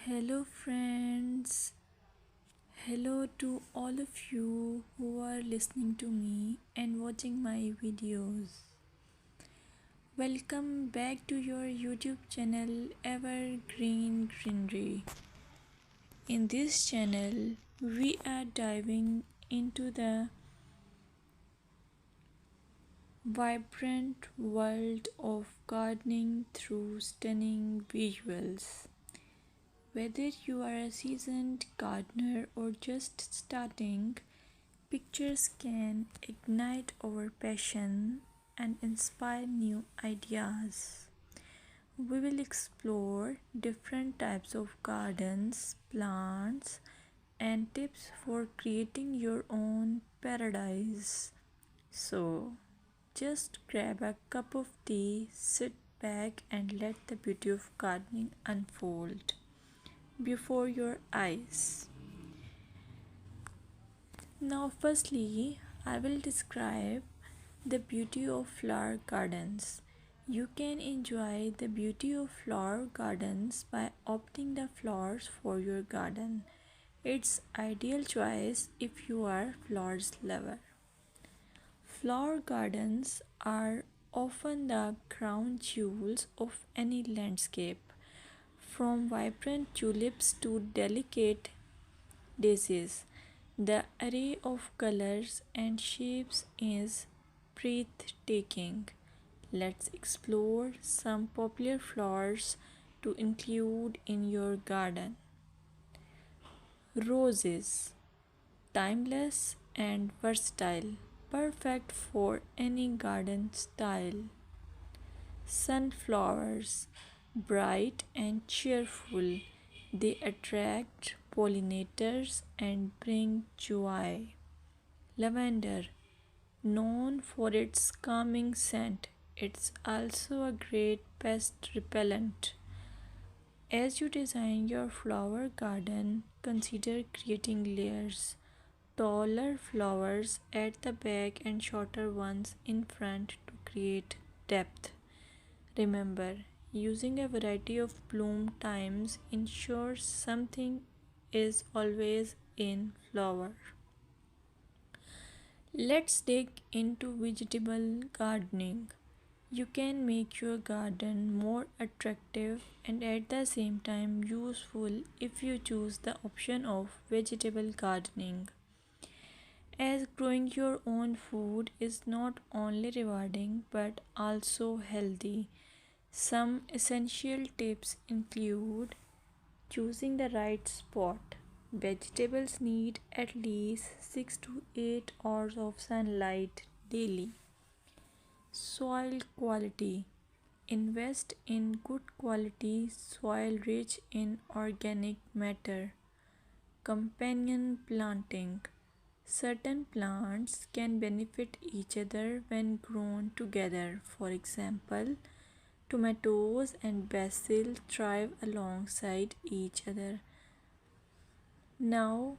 Hello, friends. Hello to all of you who are listening to me and watching my videos. Welcome back to your YouTube channel Evergreen Greenery. In this channel, we are diving into the vibrant world of gardening through stunning visuals. Whether you are a seasoned gardener or just starting, pictures can ignite our passion and inspire new ideas. We will explore different types of gardens, plants, and tips for creating your own paradise. So, just grab a cup of tea, sit back, and let the beauty of gardening unfold before your eyes. Now, firstly, I will describe the beauty of flower gardens. You can enjoy the beauty of flower gardens by opting the flowers for your garden. It's ideal choice if you are flowers lover. Flower gardens are often the crown jewels of any landscape, from vibrant tulips to delicate daisies. The array of colors and shapes is breathtaking. Let's explore some popular flowers to include in your garden. Roses, timeless and versatile, perfect for any garden style. Sunflowers, bright and cheerful, they attract pollinators and bring joy. Lavender, known for its calming scent, it's also a great pest repellent. As you design your flower garden, consider creating layers. Taller flowers at the back and shorter ones in front to create depth. Remember, using a variety of bloom times ensures something is always in flower. Let's dig into vegetable gardening. You can make your garden more attractive and at the same time useful if you choose the option of vegetable gardening. As growing your own food is not only rewarding but also healthy. Some essential tips include choosing the right spot. Vegetables need at least 6 to 8 hours of sunlight daily. Soil quality. Invest in good quality soil rich in organic matter. Companion planting. Certain plants can benefit each other when grown together. For example, tomatoes and basil thrive alongside each other. Now,